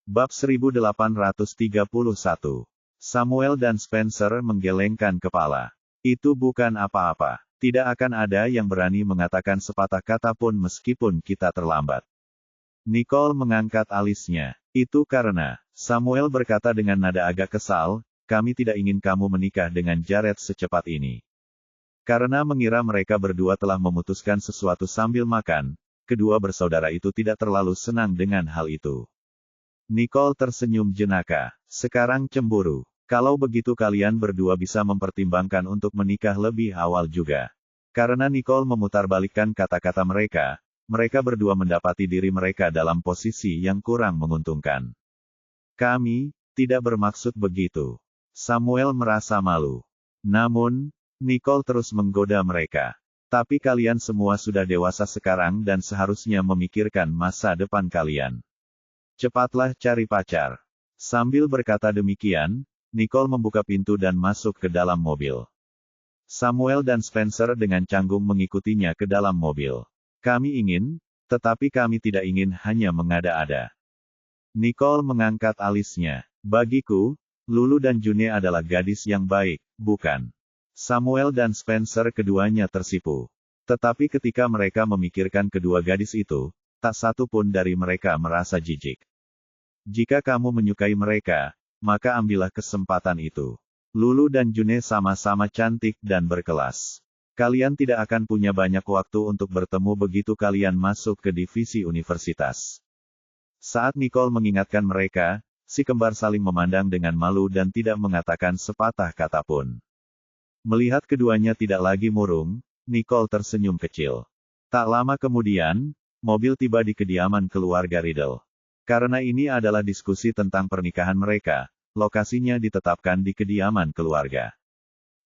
Bab 1831. Samuel dan Spencer menggelengkan kepala. Itu bukan apa-apa. Tidak akan ada yang berani mengatakan sepatah kata pun meskipun kita terlambat. Nicole mengangkat alisnya. Itu karena, Samuel berkata dengan nada agak kesal, kami tidak ingin kamu menikah dengan Jared secepat ini. Karena mengira mereka berdua telah memutuskan sesuatu sambil makan, kedua bersaudara itu tidak terlalu senang dengan hal itu. Nicole tersenyum jenaka. Sekarang cemburu. Kalau begitu kalian berdua bisa mempertimbangkan untuk menikah lebih awal juga. Karena Nicole memutarbalikkan kata-kata mereka, mereka berdua mendapati diri mereka dalam posisi yang kurang menguntungkan. Kami tidak bermaksud begitu. Samuel merasa malu. Namun, Nicole terus menggoda mereka. Tapi kalian semua sudah dewasa sekarang dan seharusnya memikirkan masa depan kalian. Cepatlah cari pacar. Sambil berkata demikian, Nicole membuka pintu dan masuk ke dalam mobil. Samuel dan Spencer dengan canggung mengikutinya ke dalam mobil. Kami ingin, tetapi kami tidak ingin hanya mengada-ada. Nicole mengangkat alisnya. Bagiku, Lulu dan June adalah gadis yang baik, bukan? Samuel dan Spencer keduanya tersipu. Tetapi ketika mereka memikirkan kedua gadis itu, tak satu pun dari mereka merasa jijik. Jika kamu menyukai mereka, maka ambillah kesempatan itu. Lulu dan June sama-sama cantik dan berkelas. Kalian tidak akan punya banyak waktu untuk bertemu begitu kalian masuk ke divisi universitas. Saat Nicole mengingatkan mereka, si kembar saling memandang dengan malu dan tidak mengatakan sepatah kata pun. Melihat keduanya tidak lagi murung, Nicole tersenyum kecil. Tak lama kemudian, mobil tiba di kediaman keluarga Riddle. Karena ini adalah diskusi tentang pernikahan mereka, lokasinya ditetapkan di kediaman keluarga.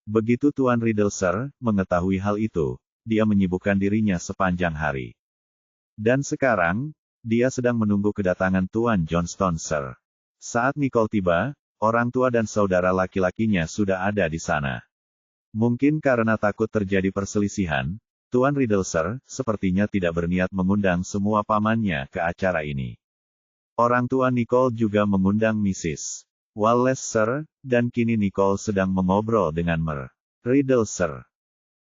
Begitu Tuan Riddlesir mengetahui hal itu, dia menyibukkan dirinya sepanjang hari. Dan sekarang, dia sedang menunggu kedatangan Tuan Johnston Sir. Saat Nicole tiba, orang tua dan saudara laki-lakinya sudah ada di sana. Mungkin karena takut terjadi perselisihan, Tuan Riddlesir sepertinya tidak berniat mengundang semua pamannya ke acara ini. Orang tua Nicole juga mengundang Mrs. Wallace Sir, dan kini Nicole sedang mengobrol dengan Mer. Riddle Sir.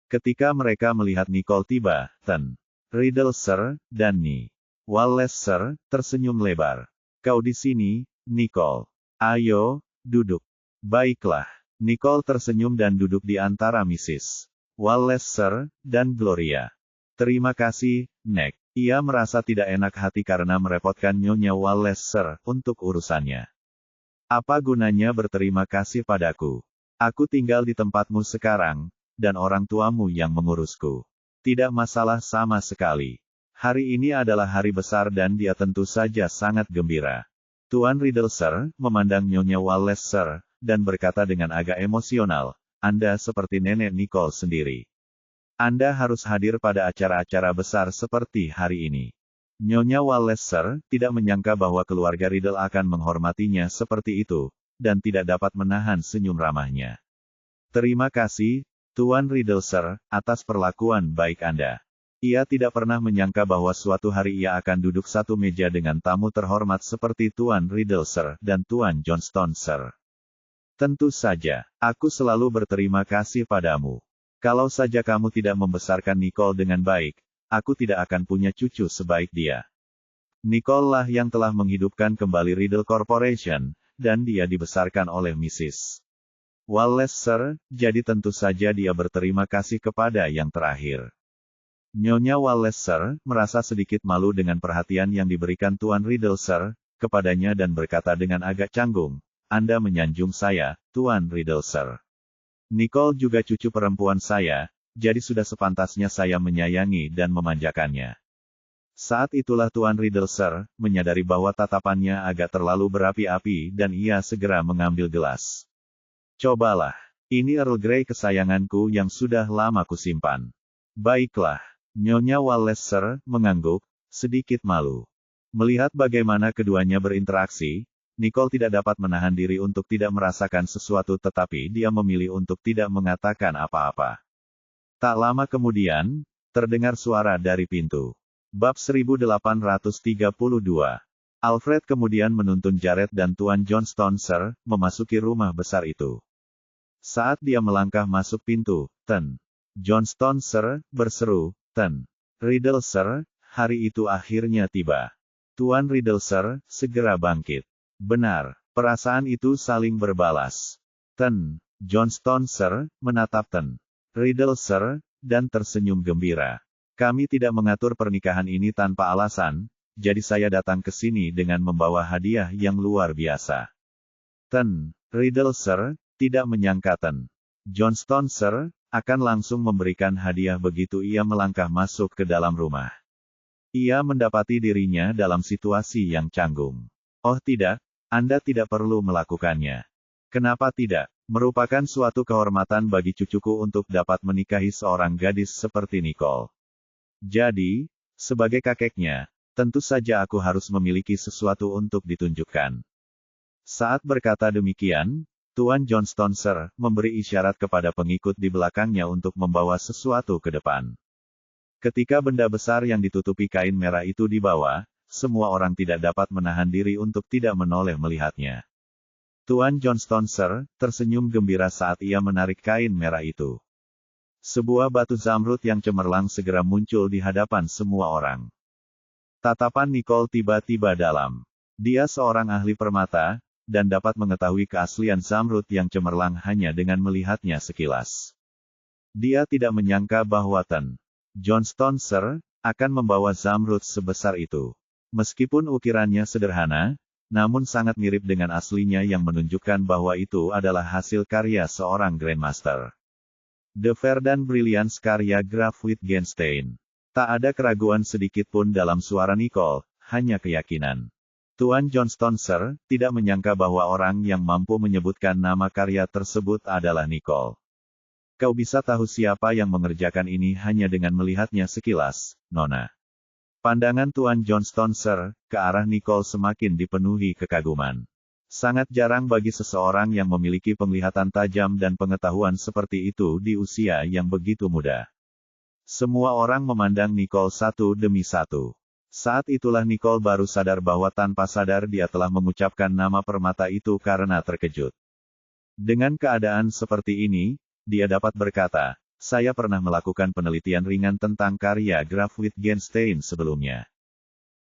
Ketika mereka melihat Nicole tiba, Ten. Riddle Sir, dan Ni. Wallace Sir, tersenyum lebar. Kau di sini, Nicole. Ayo, duduk. Baiklah. Nicole tersenyum dan duduk di antara Mrs. Wallace Sir, dan Gloria. Terima kasih, Nek. Ia merasa tidak enak hati karena merepotkan Nyonya Wallace Sir untuk urusannya. Apa gunanya berterima kasih padaku? Aku tinggal di tempatmu sekarang, dan orang tuamu yang mengurusku. Tidak masalah sama sekali. Hari ini adalah hari besar dan dia tentu saja sangat gembira. Tuan Riddlesir memandang Nyonya Wallace Sir, dan berkata dengan agak emosional, Anda seperti nenek Nicole sendiri. Anda harus hadir pada acara-acara besar seperti hari ini. Nyonya Wallace Sir tidak menyangka bahwa keluarga Riddle akan menghormatinya seperti itu, dan tidak dapat menahan senyum ramahnya. Terima kasih, Tuan Riddle Sir, atas perlakuan baik Anda. Ia tidak pernah menyangka bahwa suatu hari ia akan duduk satu meja dengan tamu terhormat seperti Tuan Riddle Sir dan Tuan Johnston Sir. Tentu saja, aku selalu berterima kasih padamu. Kalau saja kamu tidak membesarkan Nicole dengan baik, aku tidak akan punya cucu sebaik dia. Nicole lah yang telah menghidupkan kembali Riddle Corporation, dan dia dibesarkan oleh Mrs. Wallace Sir, jadi tentu saja dia berterima kasih kepada yang terakhir. Nyonya Wallace Sir merasa sedikit malu dengan perhatian yang diberikan Tuan Riddle Sir kepadanya dan berkata dengan agak canggung, Anda menyanjung saya, Tuan Riddle Sir. Nicole juga cucu perempuan saya, jadi sudah sepantasnya saya menyayangi dan memanjakannya. Saat itulah Tuan Riddlesir menyadari bahwa tatapannya agak terlalu berapi-api dan ia segera mengambil gelas. Cobalah, ini Earl Grey kesayanganku yang sudah lama kusimpan. Baiklah, Nyonya Wallace Sir mengangguk, sedikit malu. Melihat bagaimana keduanya berinteraksi, Nicole tidak dapat menahan diri untuk tidak merasakan sesuatu tetapi dia memilih untuk tidak mengatakan apa-apa. Tak lama kemudian, terdengar suara dari pintu. Bab 1832. Alfred kemudian menuntun Jared dan Tuan Johnston Sir, memasuki rumah besar itu. Saat dia melangkah masuk pintu, Ten Johnston Sir, berseru, Ten Riddle Sir, hari itu akhirnya tiba. Tuan Riddle Sir, segera bangkit. Benar, perasaan itu saling berbalas. Ten Johnston Sir, menatap Ten Riddle Sir, dan tersenyum gembira. Kami tidak mengatur pernikahan ini tanpa alasan, jadi saya datang ke sini dengan membawa hadiah yang luar biasa. Ten Riddle Sir, tidak menyangka Ten Johnston Sir, akan langsung memberikan hadiah begitu ia melangkah masuk ke dalam rumah. Ia mendapati dirinya dalam situasi yang canggung. Oh tidak, Anda tidak perlu melakukannya. Kenapa tidak? Merupakan suatu kehormatan bagi cucuku untuk dapat menikahi seorang gadis seperti Nicole. Jadi, sebagai kakeknya, tentu saja aku harus memiliki sesuatu untuk ditunjukkan. Saat berkata demikian, Tuan Johnston Sir, memberi isyarat kepada pengikut di belakangnya untuk membawa sesuatu ke depan. Ketika benda besar yang ditutupi kain merah itu dibawa, semua orang tidak dapat menahan diri untuk tidak menoleh melihatnya. Tuan Johnston Sir, tersenyum gembira saat ia menarik kain merah itu. Sebuah batu zamrud yang cemerlang segera muncul di hadapan semua orang. Tatapan Nicole tiba-tiba dalam. Dia seorang ahli permata, dan dapat mengetahui keaslian zamrud yang cemerlang hanya dengan melihatnya sekilas. Dia tidak menyangka bahwa Ten Johnston Sir, akan membawa zamrud sebesar itu. Meskipun ukirannya sederhana, namun sangat mirip dengan aslinya yang menunjukkan bahwa itu adalah hasil karya seorang Grandmaster. The Verdant Brilliance karya Graf Wittgenstein. Tak ada keraguan sedikit pun dalam suara Nicole, hanya keyakinan. Tuan Johnston Sir, tidak menyangka bahwa orang yang mampu menyebutkan nama karya tersebut adalah Nicole. Kau bisa tahu siapa yang mengerjakan ini hanya dengan melihatnya sekilas, Nona. Pandangan Tuan Johnston Sir, ke arah Nicole semakin dipenuhi kekaguman. Sangat jarang bagi seseorang yang memiliki penglihatan tajam dan pengetahuan seperti itu di usia yang begitu muda. Semua orang memandang Nicole satu demi satu. Saat itulah Nicole baru sadar bahwa tanpa sadar dia telah mengucapkan nama permata itu karena terkejut. Dengan keadaan seperti ini, dia dapat berkata, saya pernah melakukan penelitian ringan tentang karya Graf Wittgenstein sebelumnya.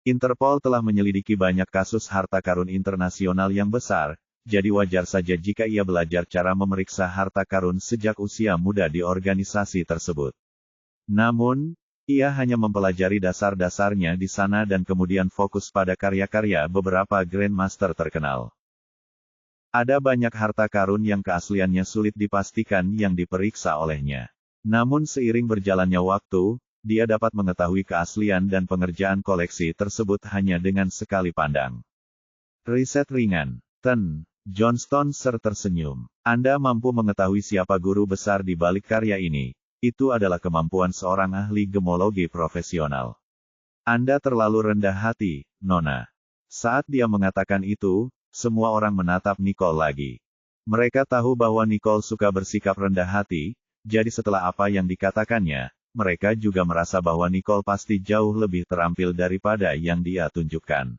Interpol telah menyelidiki banyak kasus harta karun internasional yang besar, jadi wajar saja jika ia belajar cara memeriksa harta karun sejak usia muda di organisasi tersebut. Namun, ia hanya mempelajari dasar-dasarnya di sana dan kemudian fokus pada karya-karya beberapa Grandmaster terkenal. Ada banyak harta karun yang keasliannya sulit dipastikan yang diperiksa olehnya. Namun seiring berjalannya waktu, dia dapat mengetahui keaslian dan pengerjaan koleksi tersebut hanya dengan sekali pandang. Riset ringan. Ten Johnston Sir tersenyum. Anda mampu mengetahui siapa guru besar di balik karya ini. Itu adalah kemampuan seorang ahli gemologi profesional. Anda terlalu rendah hati, Nona. Saat dia mengatakan itu, semua orang menatap Nicole lagi. Mereka tahu bahwa Nicole suka bersikap rendah hati, jadi setelah apa yang dikatakannya, mereka juga merasa bahwa Nicole pasti jauh lebih terampil daripada yang dia tunjukkan.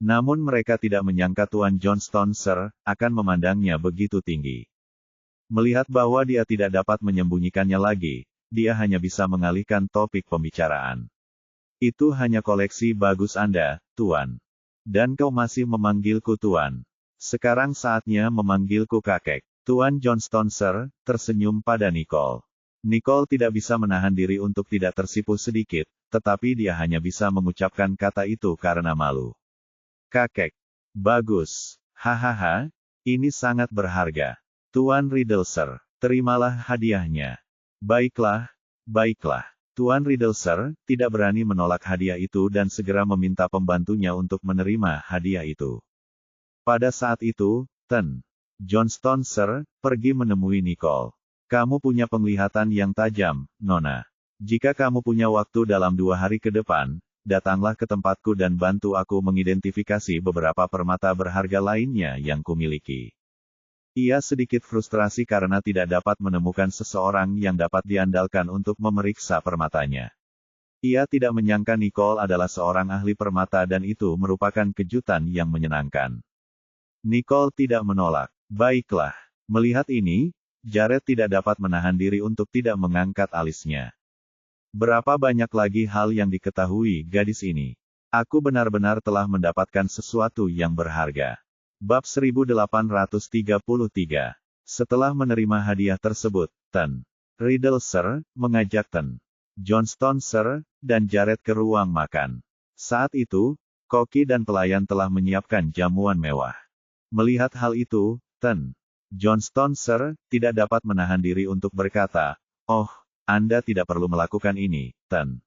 Namun mereka tidak menyangka Tuan Johnston Sir, akan memandangnya begitu tinggi. Melihat bahwa dia tidak dapat menyembunyikannya lagi, dia hanya bisa mengalihkan topik pembicaraan. Itu hanya koleksi bagus Anda, Tuan. Dan kau masih memanggilku Tuan. Sekarang saatnya memanggilku kakek. Tuan Johnston Sir, tersenyum pada Nicole. Nicole tidak bisa menahan diri untuk tidak tersipu sedikit, tetapi dia hanya bisa mengucapkan kata itu karena malu. Kakek. Bagus. Hahaha, ini sangat berharga. Tuan Riddle Sir, terimalah hadiahnya. Baiklah, baiklah. Tuan Riddle Sir, tidak berani menolak hadiah itu dan segera meminta pembantunya untuk menerima hadiah itu. Pada saat itu, Ten Johnston Sir, pergi menemui Nicole. Kamu punya penglihatan yang tajam, Nona. Jika kamu punya waktu dalam 2 hari ke depan, datanglah ke tempatku dan bantu aku mengidentifikasi beberapa permata berharga lainnya yang kumiliki. Ia sedikit frustrasi karena tidak dapat menemukan seseorang yang dapat diandalkan untuk memeriksa permatanya. Ia tidak menyangka Nicole adalah seorang ahli permata dan itu merupakan kejutan yang menyenangkan. Nicole tidak menolak. Baiklah. Melihat ini, Jared tidak dapat menahan diri untuk tidak mengangkat alisnya. Berapa banyak lagi hal yang diketahui gadis ini. Aku benar-benar telah mendapatkan sesuatu yang berharga. Bab 1833. Setelah menerima hadiah tersebut, Ten Riddle Sir mengajak Ten Johnston Sir dan Jared ke ruang makan. Saat itu, koki dan pelayan telah menyiapkan jamuan mewah. Melihat hal itu, Ten Johnston Sir tidak dapat menahan diri untuk berkata, "Oh, Anda tidak perlu melakukan ini, Ten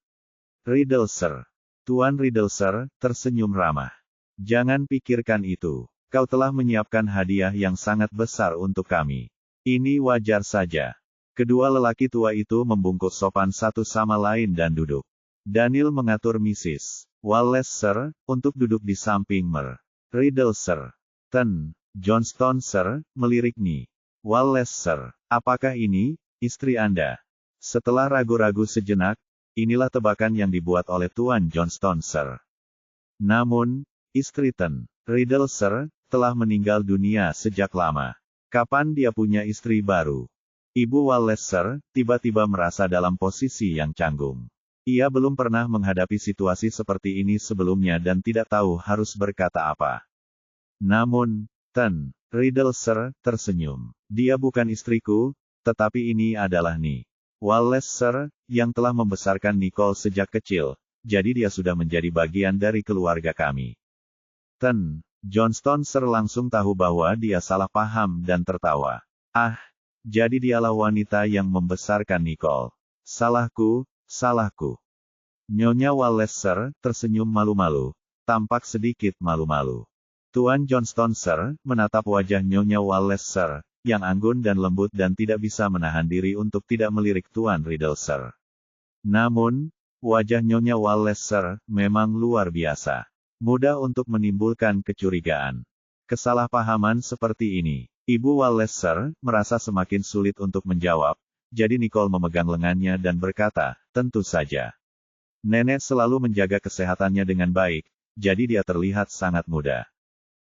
Riddle Sir." Tuan Riddle Sir tersenyum ramah. "Jangan pikirkan itu. Kau telah menyiapkan hadiah yang sangat besar untuk kami. Ini wajar saja." Kedua lelaki tua itu membungkuk sopan satu sama lain dan duduk. Daniel mengatur Mrs. Wallace Sir untuk duduk di samping Mer Riddle Sir. Ten Johnston Sir melirik Ni Wallace Sir. "Apakah ini istri Anda?" Setelah ragu-ragu sejenak, inilah tebakan yang dibuat oleh Tuan Johnston Sir. Namun, istri Ten Riddle Sir telah meninggal dunia sejak lama. Kapan dia punya istri baru? Ibu Wallace Sir tiba-tiba merasa dalam posisi yang canggung. Ia belum pernah menghadapi situasi seperti ini sebelumnya dan tidak tahu harus berkata apa. Namun, Ten Riddle Sir tersenyum. "Dia bukan istriku, tetapi ini adalah Ni Wallace Sir, yang telah membesarkan Nicole sejak kecil, jadi dia sudah menjadi bagian dari keluarga kami." Ten Johnston Sir langsung tahu bahwa dia salah paham dan tertawa. "Ah, jadi dialah wanita yang membesarkan Nicole. Salahku, salahku." Nyonya Wallace Sir tersenyum malu-malu, tampak sedikit malu-malu. Tuan Johnston Sir menatap wajah Nyonya Wallace Sir, yang anggun dan lembut dan tidak bisa menahan diri untuk tidak melirik Tuan Riddle Sir. Namun, wajah Nyonya Wallace Sir memang luar biasa. Mudah untuk menimbulkan kecurigaan. Kesalahpahaman seperti ini. Ibu Wallace Sir merasa semakin sulit untuk menjawab, jadi Nicole memegang lengannya dan berkata, "Tentu saja. Nenek selalu menjaga kesehatannya dengan baik, jadi dia terlihat sangat muda."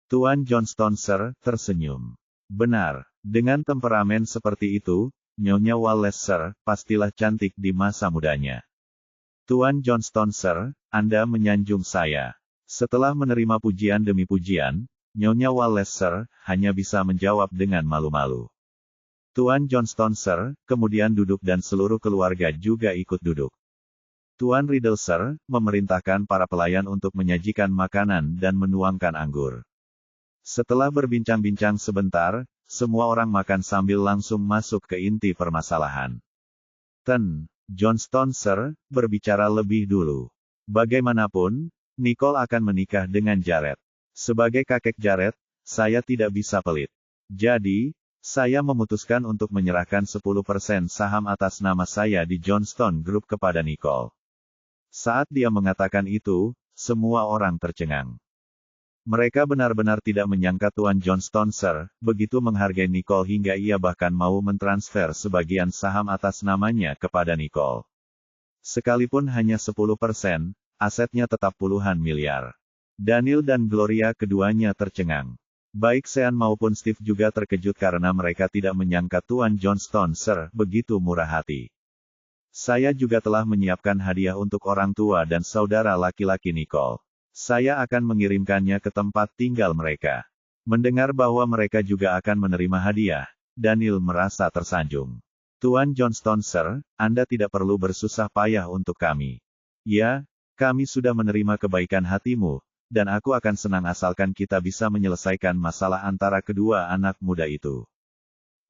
Tuan Johnston Sir tersenyum. "Benar, dengan temperamen seperti itu, Nyonya Wallace Sir pastilah cantik di masa mudanya." "Tuan Johnston Sir, Anda menyanjung saya." Setelah menerima pujian demi pujian, Nyonya Wallace Sir hanya bisa menjawab dengan malu-malu. Tuan Johnston Sir kemudian duduk dan seluruh keluarga juga ikut duduk. Tuan Riddle Sir memerintahkan para pelayan untuk menyajikan makanan dan menuangkan anggur. Setelah berbincang-bincang sebentar, semua orang makan sambil langsung masuk ke inti permasalahan. Ten Johnston Sir berbicara lebih dulu. "Bagaimanapun, Nicole akan menikah dengan Jared. Sebagai kakek Jared, saya tidak bisa pelit. Jadi, saya memutuskan untuk menyerahkan 10% saham atas nama saya di Johnston Group kepada Nicole." Saat dia mengatakan itu, semua orang tercengang. Mereka benar-benar tidak menyangka Tuan Johnston Sir begitu menghargai Nicole hingga ia bahkan mau mentransfer sebagian saham atas namanya kepada Nicole. Sekalipun hanya 10%, asetnya tetap puluhan miliar. Daniel dan Gloria keduanya tercengang. Baik Sean maupun Steve juga terkejut karena mereka tidak menyangka Tuan Johnston Sir begitu murah hati. "Saya juga telah menyiapkan hadiah untuk orang tua dan saudara laki-laki Nicole. Saya akan mengirimkannya ke tempat tinggal mereka." Mendengar bahwa mereka juga akan menerima hadiah, Daniel merasa tersanjung. "Tuan Johnston Sir, Anda tidak perlu bersusah payah untuk kami. Ya, kami sudah menerima kebaikan hatimu, dan aku akan senang asalkan kita bisa menyelesaikan masalah antara kedua anak muda itu."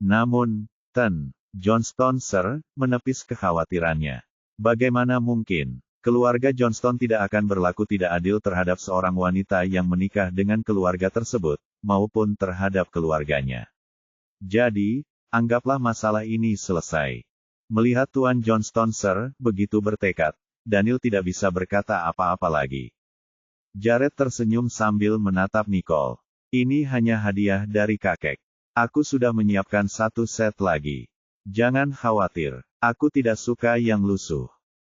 Namun, Ten Johnston Sir menepis kekhawatirannya. Bagaimana mungkin? Keluarga Johnston tidak akan berlaku tidak adil terhadap seorang wanita yang menikah dengan keluarga tersebut, maupun terhadap keluarganya. Jadi, anggaplah masalah ini selesai. Melihat Tuan Johnston Sir begitu bertekad, Daniel tidak bisa berkata apa-apa lagi. Jared tersenyum sambil menatap Nicole. "Ini hanya hadiah dari kakek. Aku sudah menyiapkan satu set lagi. Jangan khawatir, aku tidak suka yang lusuh."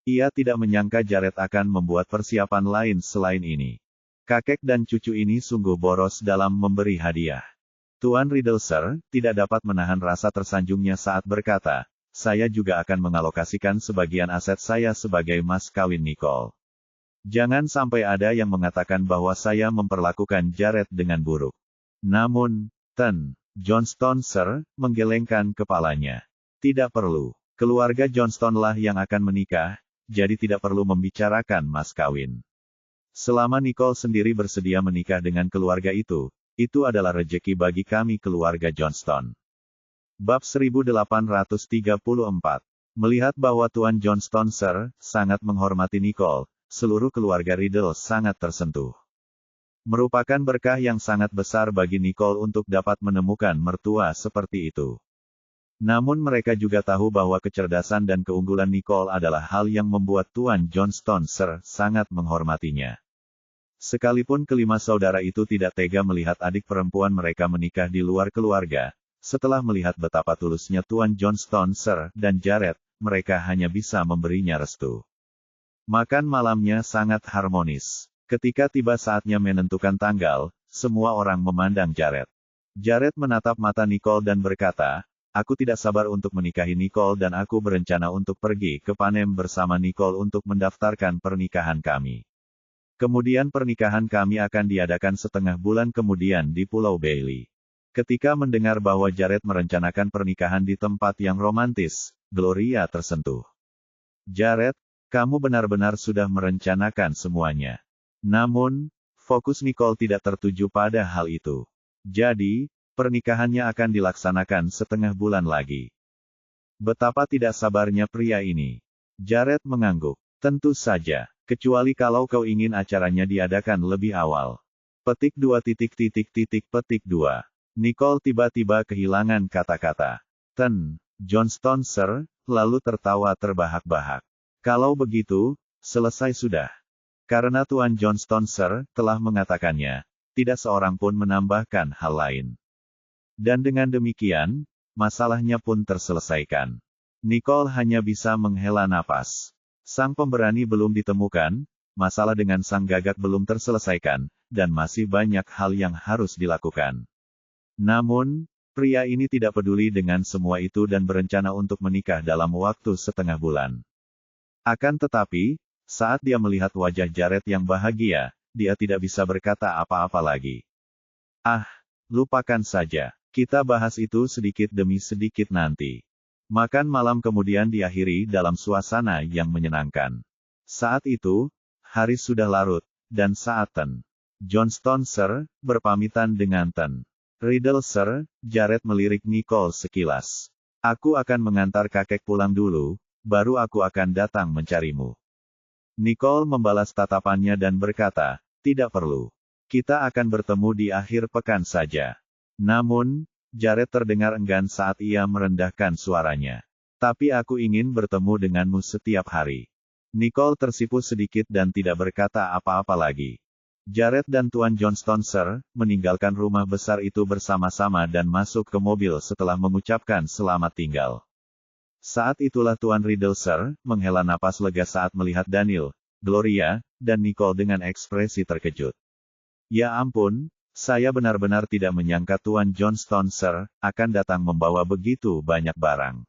Ia tidak menyangka Jared akan membuat persiapan lain selain ini. Kakek dan cucu ini sungguh boros dalam memberi hadiah. Tuan Riddle Sir, tidak dapat menahan rasa tersanjungnya saat berkata, saya juga akan mengalokasikan sebagian aset saya sebagai mas kawin Nicole. Jangan sampai ada yang mengatakan bahwa saya memperlakukan Jared dengan buruk. Namun, Johnston Sir, menggelengkan kepalanya. Tidak perlu. Keluarga Johnston lah yang akan menikah, jadi tidak perlu membicarakan mas kawin. Selama Nicole sendiri bersedia menikah dengan keluarga itu adalah rejeki bagi kami keluarga Johnston. Bab 1834. Melihat bahwa Tuan Johnston Sir sangat menghormati Nicole, seluruh keluarga Riddle sangat tersentuh. Merupakan berkah yang sangat besar bagi Nicole untuk dapat menemukan mertua seperti itu. Namun mereka juga tahu bahwa kecerdasan dan keunggulan Nicole adalah hal yang membuat Tuan Johnston Sir sangat menghormatinya. Sekalipun kelima saudara itu tidak tega melihat adik perempuan mereka menikah di luar keluarga, setelah melihat betapa tulusnya Tuan Johnston Sir dan Jared, mereka hanya bisa memberinya restu. Makan malamnya sangat harmonis. Ketika tiba saatnya menentukan tanggal, semua orang memandang Jared. Jared menatap mata Nicole dan berkata, aku tidak sabar untuk menikahi Nicole dan aku berencana untuk pergi ke Panem bersama Nicole untuk mendaftarkan pernikahan kami. Kemudian pernikahan kami akan diadakan setengah bulan kemudian di Pulau Bailey. Ketika mendengar bahwa Jared merencanakan pernikahan di tempat yang romantis, Gloria tersentuh. Jared, kamu benar-benar sudah merencanakan semuanya. Namun, fokus Nicole tidak tertuju pada hal itu. Jadi, pernikahannya akan dilaksanakan setengah bulan lagi. Betapa tidak sabarnya pria ini. Jared mengangguk. Tentu saja, kecuali kalau kau ingin acaranya diadakan lebih awal. Petik 2. Petik 2. Nicole tiba-tiba kehilangan kata-kata. Johnston Sir, lalu tertawa terbahak-bahak. Kalau begitu, selesai sudah. Karena Tuan Johnston Sir telah mengatakannya, tidak seorang pun menambahkan hal lain. Dan dengan demikian, masalahnya pun terselesaikan. Nicole hanya bisa menghela napas. Sang pemberani belum ditemukan, masalah dengan sang gagak belum terselesaikan, dan masih banyak hal yang harus dilakukan. Namun, pria ini tidak peduli dengan semua itu dan berencana untuk menikah dalam waktu setengah bulan. Akan tetapi, saat dia melihat wajah Jared yang bahagia, dia tidak bisa berkata apa-apa lagi. Lupakan saja. Kita bahas itu sedikit demi sedikit nanti. Makan malam kemudian diakhiri dalam suasana yang menyenangkan. Saat itu, hari sudah larut, dan saat Johnston Sir berpamitan dengan Riddle Sir, Jared melirik Nicole sekilas. Aku akan mengantar kakek pulang dulu, baru aku akan datang mencarimu. Nicole membalas tatapannya dan berkata, tidak perlu. Kita akan bertemu di akhir pekan saja. Namun, Jared terdengar enggan saat ia merendahkan suaranya. Tapi aku ingin bertemu denganmu setiap hari. Nicole tersipu sedikit dan tidak berkata apa-apa lagi. Jared dan Tuan Johnston Sir meninggalkan rumah besar itu bersama-sama dan masuk ke mobil setelah mengucapkan selamat tinggal. Saat itulah Tuan Riddle Sir menghela napas lega saat melihat Daniel, Gloria, dan Nicole dengan ekspresi terkejut. Ya ampun, saya benar-benar tidak menyangka Tuan Johnston Sir akan datang membawa begitu banyak barang.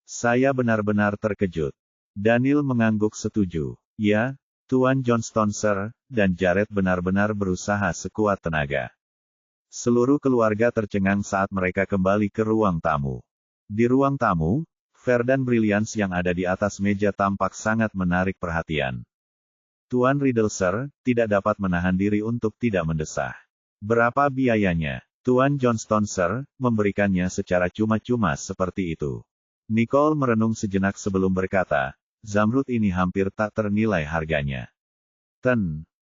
Saya benar-benar terkejut. Daniel mengangguk setuju. Ya, Tuan Johnston Sir dan Jared benar-benar berusaha sekuat tenaga. Seluruh keluarga tercengang saat mereka kembali ke ruang tamu. Di ruang tamu, Fair dan Brilliance yang ada di atas meja tampak sangat menarik perhatian. Tuan Riddle Sir tidak dapat menahan diri untuk tidak mendesah. Berapa biayanya? Tuan Johnston Sir memberikannya secara cuma-cuma seperti itu. Nicole merenung sejenak sebelum berkata, zamrud ini hampir tak ternilai harganya.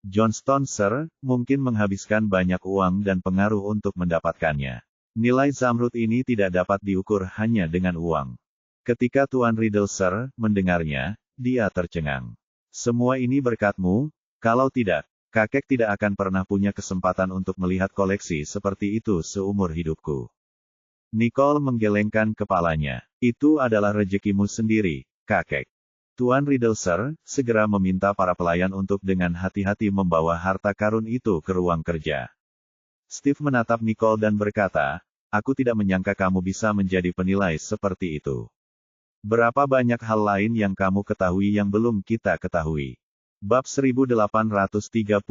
Johnston Sir mungkin menghabiskan banyak uang dan pengaruh untuk mendapatkannya. Nilai zamrud ini tidak dapat diukur hanya dengan uang. Ketika Tuan Riddle Sir mendengarnya, dia tercengang. Semua ini berkatmu, kalau tidak, kakek tidak akan pernah punya kesempatan untuk melihat koleksi seperti itu seumur hidupku. Nicole menggelengkan kepalanya. Itu adalah rezekimu sendiri, kakek. Tuan Riddle Sir, segera meminta para pelayan untuk dengan hati-hati membawa harta karun itu ke ruang kerja. Steve menatap Nicole dan berkata, aku tidak menyangka kamu bisa menjadi penilai seperti itu. Berapa banyak hal lain yang kamu ketahui yang belum kita ketahui. Bab 1835.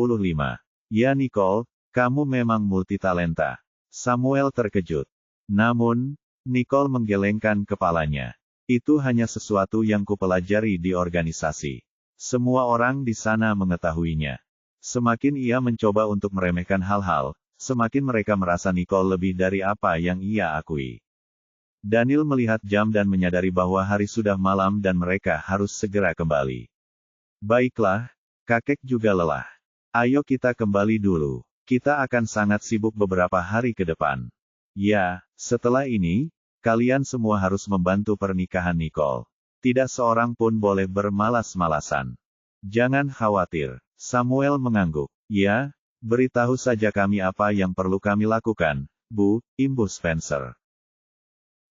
Ya Nicole, kamu memang multitalenta. Samuel terkejut. Namun, Nicole menggelengkan kepalanya. Itu hanya sesuatu yang kupelajari di organisasi. Semua orang di sana mengetahuinya. Semakin ia mencoba untuk meremehkan hal-hal, semakin mereka merasa Nicole lebih dari apa yang ia akui. Daniel melihat jam dan menyadari bahwa hari sudah malam dan mereka harus segera kembali. Baiklah, kakek juga lelah. Ayo kita kembali dulu. Kita akan sangat sibuk beberapa hari ke depan. Ya, setelah ini, kalian semua harus membantu pernikahan Nicole. Tidak seorang pun boleh bermalas-malasan. Jangan khawatir. Samuel mengangguk. Ya, beritahu saja kami apa yang perlu kami lakukan, Bu, imbuh Spencer.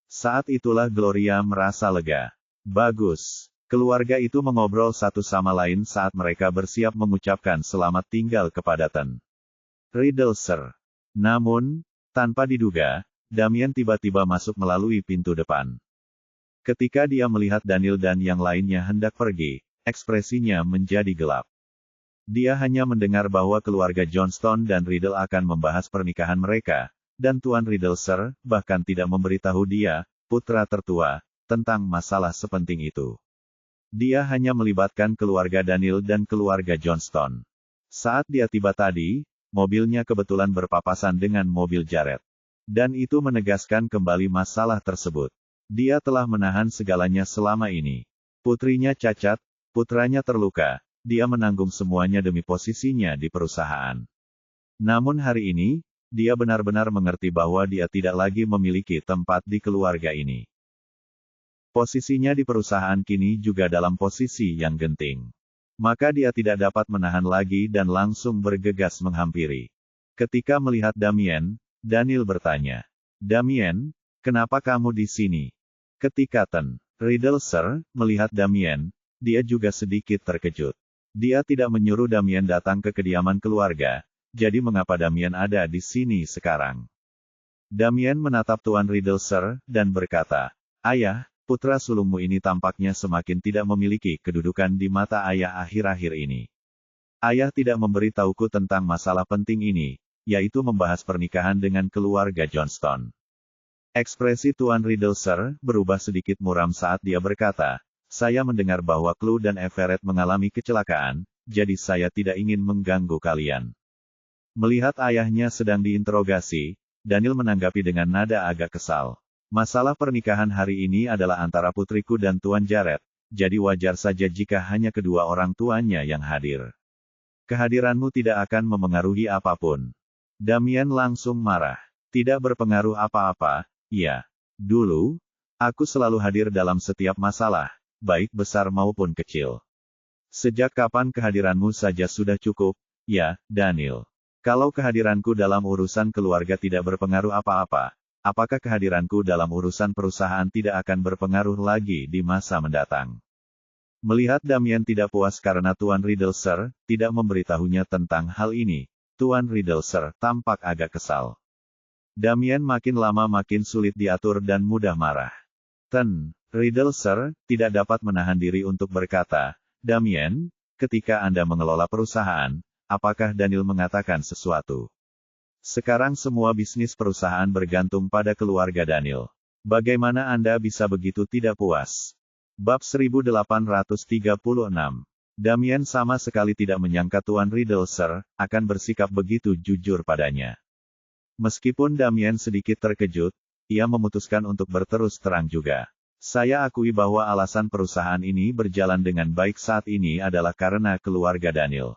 Saat itulah Gloria merasa lega. Bagus. Keluarga itu mengobrol satu sama lain saat mereka bersiap mengucapkan selamat tinggal kepada Tuan Riddle Sir. Namun, tanpa diduga, Damien tiba-tiba masuk melalui pintu depan. Ketika dia melihat Daniel dan yang lainnya hendak pergi, ekspresinya menjadi gelap. Dia hanya mendengar bahwa keluarga Johnston dan Riddle akan membahas pernikahan mereka, dan Tuan Riddle Sir bahkan tidak memberitahu dia, putra tertua, tentang masalah sepenting itu. Dia hanya melibatkan keluarga Daniel dan keluarga Johnston. Saat dia tiba tadi, mobilnya kebetulan berpapasan dengan mobil Jared. Dan itu menegaskan kembali masalah tersebut. Dia telah menahan segalanya selama ini. Putrinya cacat, putranya terluka, dia menanggung semuanya demi posisinya di perusahaan. Namun hari ini, dia benar-benar mengerti bahwa dia tidak lagi memiliki tempat di keluarga ini. Posisinya di perusahaan kini juga dalam posisi yang genting. Maka dia tidak dapat menahan lagi dan langsung bergegas menghampiri. Ketika melihat Damien, Daniel bertanya, Damien, kenapa kamu di sini? Ketika Tuan Riddle Sir melihat Damien, dia juga sedikit terkejut. Dia tidak menyuruh Damien datang ke kediaman keluarga, jadi mengapa Damien ada di sini sekarang? Damien menatap Tuan Riddle Sir dan berkata, Ayah, putra sulungmu ini tampaknya semakin tidak memiliki kedudukan di mata ayah akhir-akhir ini. Ayah tidak memberitahuku tentang masalah penting ini, yaitu membahas pernikahan dengan keluarga Johnston. Ekspresi Tuan Riddle Sir berubah sedikit muram saat dia berkata, saya mendengar bahwa Chloe dan Everett mengalami kecelakaan, jadi saya tidak ingin mengganggu kalian. Melihat ayahnya sedang diinterogasi, Daniel menanggapi dengan nada agak kesal. Masalah pernikahan hari ini adalah antara putriku dan Tuan Jared, jadi wajar saja jika hanya kedua orang tuanya yang hadir. Kehadiranmu tidak akan memengaruhi apapun. Damien langsung marah. Tidak berpengaruh apa-apa, ya. Dulu, aku selalu hadir dalam setiap masalah, baik besar maupun kecil. Sejak kapan kehadiranmu saja sudah cukup, ya, Daniel. Kalau kehadiranku dalam urusan keluarga tidak berpengaruh apa-apa, apakah kehadiranku dalam urusan perusahaan tidak akan berpengaruh lagi di masa mendatang? Melihat Damien tidak puas karena Tuan Riddle Sir tidak memberitahunya tentang hal ini, Tuan Riddle Sir tampak agak kesal. Damien makin lama makin sulit diatur dan mudah marah. Tuan Riddle Sir tidak dapat menahan diri untuk berkata, Damien, ketika Anda mengelola perusahaan, apakah Daniel mengatakan sesuatu? Sekarang semua bisnis perusahaan bergantung pada keluarga Daniel. Bagaimana Anda bisa begitu tidak puas? Bab 1836. Damien sama sekali tidak menyangka Tuan Riddle Sir akan bersikap begitu jujur padanya. Meskipun Damien sedikit terkejut, ia memutuskan untuk berterus terang juga. Saya akui bahwa alasan perusahaan ini berjalan dengan baik saat ini adalah karena keluarga Daniel.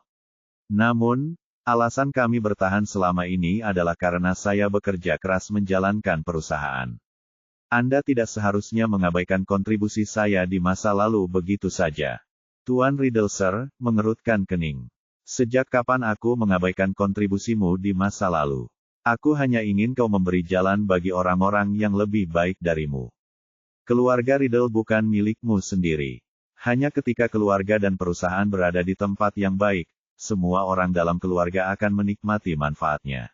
Namun, alasan kami bertahan selama ini adalah karena saya bekerja keras menjalankan perusahaan. Anda tidak seharusnya mengabaikan kontribusi saya di masa lalu begitu saja. Tuan Riddle Sir mengerutkan kening. Sejak kapan aku mengabaikan kontribusimu di masa lalu? Aku hanya ingin kau memberi jalan bagi orang-orang yang lebih baik darimu. Keluarga Riddle bukan milikmu sendiri. Hanya ketika keluarga dan perusahaan berada di tempat yang baik, semua orang dalam keluarga akan menikmati manfaatnya.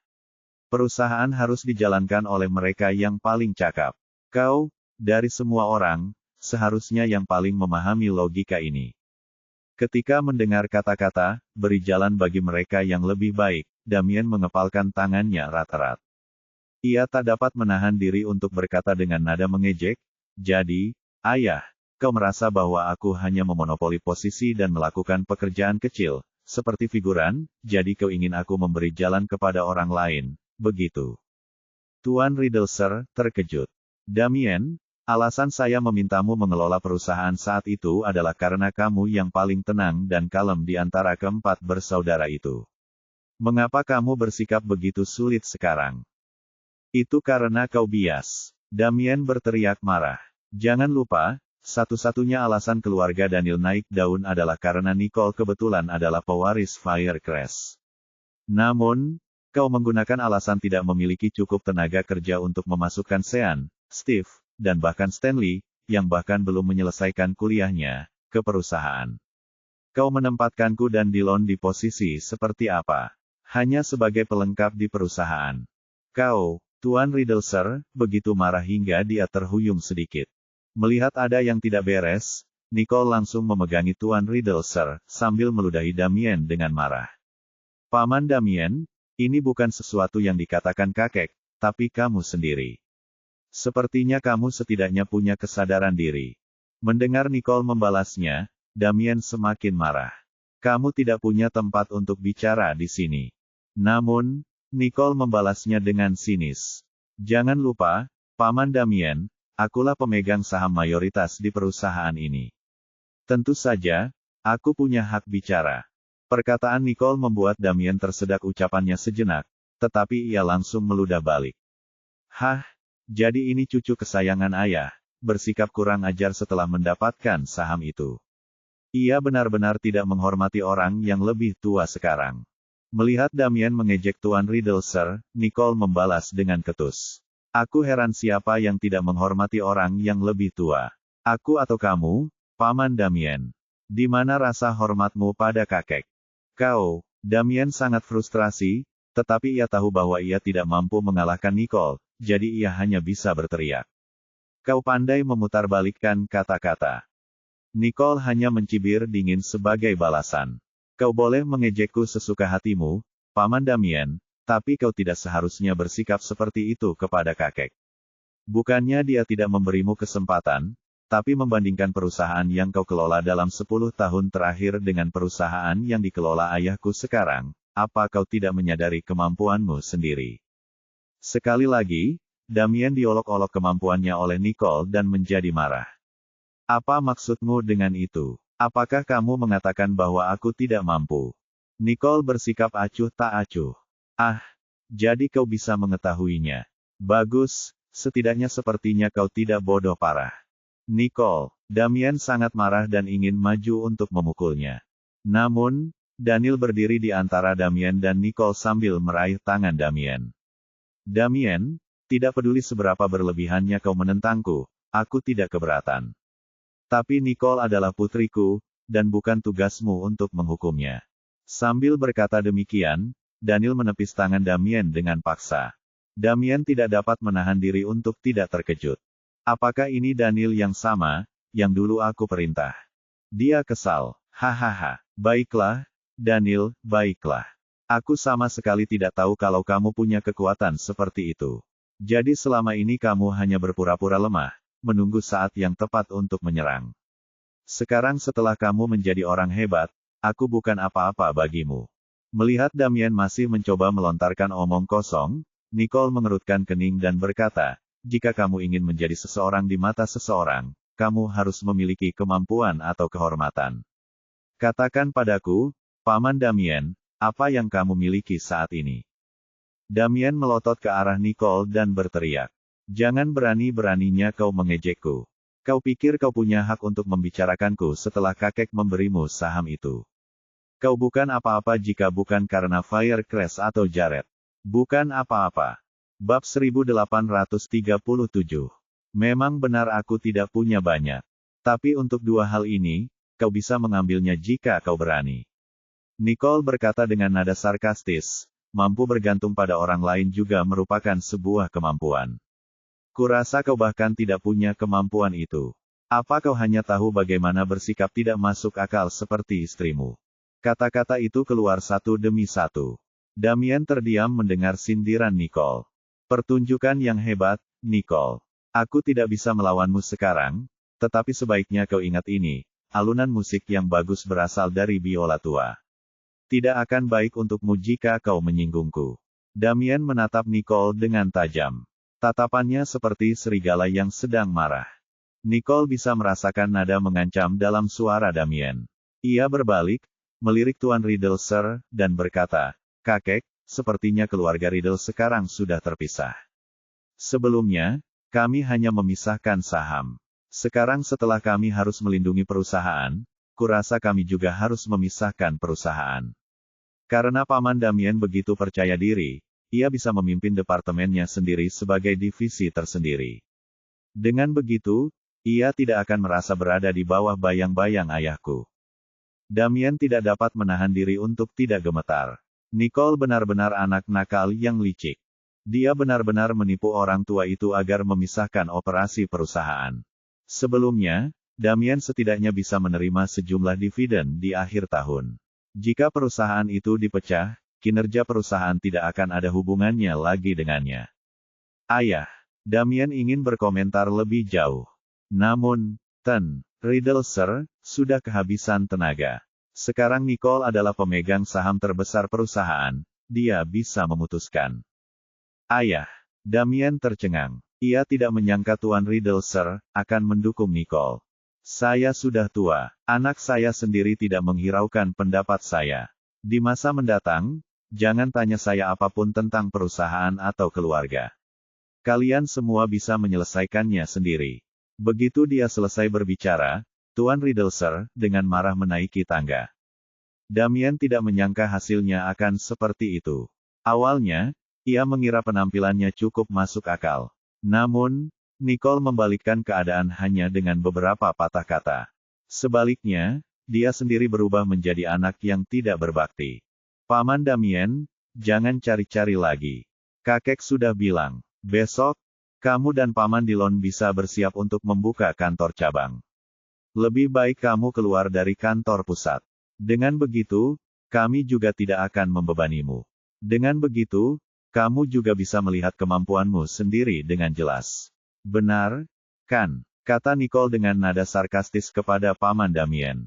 Perusahaan harus dijalankan oleh mereka yang paling cakap. Kau, dari semua orang, seharusnya yang paling memahami logika ini. Ketika mendengar kata-kata, beri jalan bagi mereka yang lebih baik, Damien mengepalkan tangannya erat-erat. Ia tak dapat menahan diri untuk berkata dengan nada mengejek, "Jadi, ayah, kau merasa bahwa aku hanya memonopoli posisi dan melakukan pekerjaan kecil, seperti figuran, jadi kau ingin aku memberi jalan kepada orang lain, begitu?" Tuan Riddlesir terkejut. "Damien, alasan saya memintamu mengelola perusahaan saat itu adalah karena kamu yang paling tenang dan kalem di antara keempat bersaudara itu. Mengapa kamu bersikap begitu sulit sekarang?" "Itu karena kau bias." Damien berteriak marah. "Jangan lupa, satu-satunya alasan keluarga Daniel naik daun adalah karena Nicole kebetulan adalah pewaris Firecrest. Namun, kau menggunakan alasan tidak memiliki cukup tenaga kerja untuk memasukkan Sean, Steve, dan bahkan Stanley, yang bahkan belum menyelesaikan kuliahnya, ke perusahaan. Kau menempatkanku dan Dillon di posisi seperti apa? Hanya sebagai pelengkap di perusahaan. Kau, Tuan Riddlesir, begitu marah hingga dia terhuyung sedikit. Melihat ada yang tidak beres, Nicole langsung memegangi Tuan Riddlesir, sambil meludahi Damien dengan marah. "Paman Damien, ini bukan sesuatu yang dikatakan kakek, tapi kamu sendiri. Sepertinya kamu setidaknya punya kesadaran diri." Mendengar Nicole membalasnya, Damien semakin marah. "Kamu tidak punya tempat untuk bicara di sini." Namun, Nicole membalasnya dengan sinis. "Jangan lupa, Paman Damien, akulah pemegang saham mayoritas di perusahaan ini. Tentu saja, aku punya hak bicara." Perkataan Nicole membuat Damien tersedak ucapannya sejenak, tetapi ia langsung meludah balik. "Hah? Jadi ini cucu kesayangan ayah, bersikap kurang ajar setelah mendapatkan saham itu. Ia benar-benar tidak menghormati orang yang lebih tua sekarang." Melihat Damien mengejek Tuan Riddlesir, Nicole membalas dengan ketus. "Aku heran siapa yang tidak menghormati orang yang lebih tua. Aku atau kamu, Paman Damien? Di mana rasa hormatmu pada kakek?" "Kau..." Damien sangat frustrasi, tetapi ia tahu bahwa ia tidak mampu mengalahkan Nicole, jadi ia hanya bisa berteriak. "Kau pandai memutarbalikkan kata-kata." Nicole hanya mencibir dingin sebagai balasan. "Kau boleh mengejekku sesuka hatimu, Paman Damien, tapi kau tidak seharusnya bersikap seperti itu kepada kakek. Bukannya dia tidak memberimu kesempatan, tapi membandingkan perusahaan yang kau kelola dalam 10 tahun terakhir dengan perusahaan yang dikelola ayahku sekarang, apa kau tidak menyadari kemampuanmu sendiri?" Sekali lagi, Damien diolok-olok kemampuannya oleh Nicole dan menjadi marah. "Apa maksudmu dengan itu? Apakah kamu mengatakan bahwa aku tidak mampu?" Nicole bersikap acuh tak acuh. "Ah, jadi kau bisa mengetahuinya. Bagus, setidaknya sepertinya kau tidak bodoh parah." "Nicole." Damien sangat marah dan ingin maju untuk memukulnya. Namun, Daniel berdiri di antara Damien dan Nicole sambil meraih tangan Damien. "Damien, tidak peduli seberapa berlebihannya kau menentangku, aku tidak keberatan. Tapi Nicole adalah putriku, dan bukan tugasmu untuk menghukumnya." Sambil berkata demikian, Daniel menepis tangan Damien dengan paksa. Damien tidak dapat menahan diri untuk tidak terkejut. Apakah ini Daniel yang sama, yang dulu aku perintah? Dia kesal. "Hahaha, baiklah, Daniel, baiklah. Aku sama sekali tidak tahu kalau kamu punya kekuatan seperti itu. Jadi selama ini kamu hanya berpura-pura lemah, menunggu saat yang tepat untuk menyerang. Sekarang setelah kamu menjadi orang hebat, aku bukan apa-apa bagimu." Melihat Damien masih mencoba melontarkan omong kosong, Nicole mengerutkan kening dan berkata, "Jika kamu ingin menjadi seseorang di mata seseorang, kamu harus memiliki kemampuan atau kehormatan. Katakan padaku, Paman Damien, apa yang kamu miliki saat ini?" Damien melotot ke arah Nicole dan berteriak, "Jangan berani-beraninya kau mengejekku. Kau pikir kau punya hak untuk membicarakanku setelah kakek memberimu saham itu? Kau bukan apa-apa jika bukan karena Firecrest atau Jared. Bukan apa-apa." Bab 1837. Memang benar aku tidak punya banyak. Tapi untuk dua hal ini, kau bisa mengambilnya jika kau berani. Nicole berkata dengan nada sarkastis, mampu bergantung pada orang lain juga merupakan sebuah kemampuan. Kurasa kau bahkan tidak punya kemampuan itu. Apa kau hanya tahu bagaimana bersikap tidak masuk akal seperti istrimu? Kata-kata itu keluar satu demi satu. Damien terdiam mendengar sindiran Nicole. Pertunjukan yang hebat, Nicole. Aku tidak bisa melawanmu sekarang, tetapi sebaiknya kau ingat ini, alunan musik yang bagus berasal dari biola tua. Tidak akan baik untukmu jika kau menyinggungku. Damien menatap Nicole dengan tajam. Tatapannya seperti serigala yang sedang marah. Nicole bisa merasakan nada mengancam dalam suara Damien. Ia berbalik, melirik Tuan Riddle Sir, dan berkata, kakek, sepertinya keluarga Riddle sekarang sudah terpisah. Sebelumnya, kami hanya memisahkan saham. Sekarang setelah kami harus melindungi perusahaan, kurasa kami juga harus memisahkan perusahaan. Karena Paman Damien begitu percaya diri, ia bisa memimpin departemennya sendiri sebagai divisi tersendiri. Dengan begitu, ia tidak akan merasa berada di bawah bayang-bayang ayahku. Damien tidak dapat menahan diri untuk tidak gemetar. Nicole benar-benar anak nakal yang licik. Dia benar-benar menipu orang tua itu agar memisahkan operasi perusahaan. Sebelumnya, Damien setidaknya bisa menerima sejumlah dividen di akhir tahun. Jika perusahaan itu dipecah, kinerja perusahaan tidak akan ada hubungannya lagi dengannya. Ayah, Damien ingin berkomentar lebih jauh. Namun, Riddle Sir, sudah kehabisan tenaga. Sekarang Nicole adalah pemegang saham terbesar perusahaan, dia bisa memutuskan. Ayah, Damien tercengang. Ia tidak menyangka Tuan Riddle Sir akan mendukung Nicole. Saya sudah tua, anak saya sendiri tidak menghiraukan pendapat saya. Di masa mendatang, jangan tanya saya apapun tentang perusahaan atau keluarga. Kalian semua bisa menyelesaikannya sendiri. Begitu dia selesai berbicara, Tuan Riddle Sir dengan marah menaiki tangga. Damien tidak menyangka hasilnya akan seperti itu. Awalnya, ia mengira penampilannya cukup masuk akal. Namun, Nicole membalikkan keadaan hanya dengan beberapa patah kata. Sebaliknya, dia sendiri berubah menjadi anak yang tidak berbakti. Paman Damien, jangan cari-cari lagi. Kakek sudah bilang, besok, kamu dan Paman Dillon bisa bersiap untuk membuka kantor cabang. Lebih baik kamu keluar dari kantor pusat. Dengan begitu, kami juga tidak akan membebanimu. Dengan begitu, kamu juga bisa melihat kemampuanmu sendiri dengan jelas. Benar, kan? Kata Nicole dengan nada sarkastis kepada Paman Damien.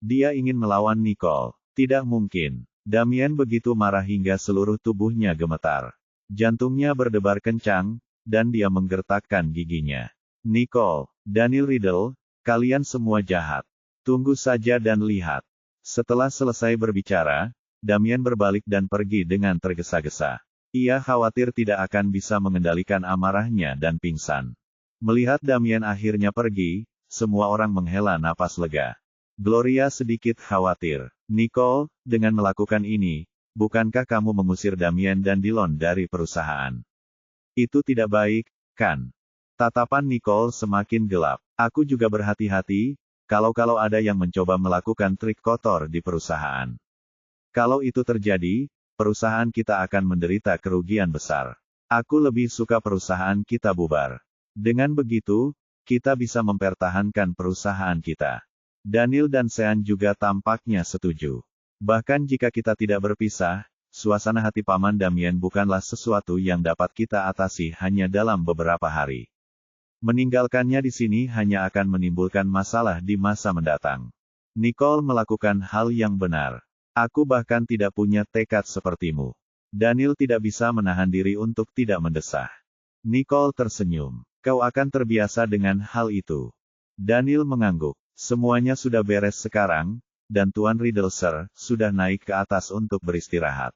Dia ingin melawan Nicole. Tidak mungkin. Damien begitu marah hingga seluruh tubuhnya gemetar. Jantungnya berdebar kencang, dan dia menggertakkan giginya. Nicole, Daniel Riddle, kalian semua jahat. Tunggu saja dan lihat. Setelah selesai berbicara, Damien berbalik dan pergi dengan tergesa-gesa. Ia khawatir tidak akan bisa mengendalikan amarahnya dan pingsan. Melihat Damien akhirnya pergi, semua orang menghela napas lega. Gloria sedikit khawatir. Nicole, dengan melakukan ini, bukankah kamu mengusir Damien dan Dillon dari perusahaan? Itu tidak baik, kan? Tatapan Nicole semakin gelap. Aku juga berhati-hati, kalau ada yang mencoba melakukan trik kotor di perusahaan. Kalau itu terjadi, perusahaan kita akan menderita kerugian besar. Aku lebih suka perusahaan kita bubar. Dengan begitu, kita bisa mempertahankan perusahaan kita. Daniel dan Sean juga tampaknya setuju. Bahkan jika kita tidak berpisah, suasana hati Paman Damien bukanlah sesuatu yang dapat kita atasi hanya dalam beberapa hari. Meninggalkannya di sini hanya akan menimbulkan masalah di masa mendatang. Nicole melakukan hal yang benar. Aku bahkan tidak punya tekad sepertimu. Daniel tidak bisa menahan diri untuk tidak mendesah. Nicole tersenyum. Kau akan terbiasa dengan hal itu. Daniel mengangguk. Semuanya sudah beres sekarang, dan Tuan Riddle Sir sudah naik ke atas untuk beristirahat.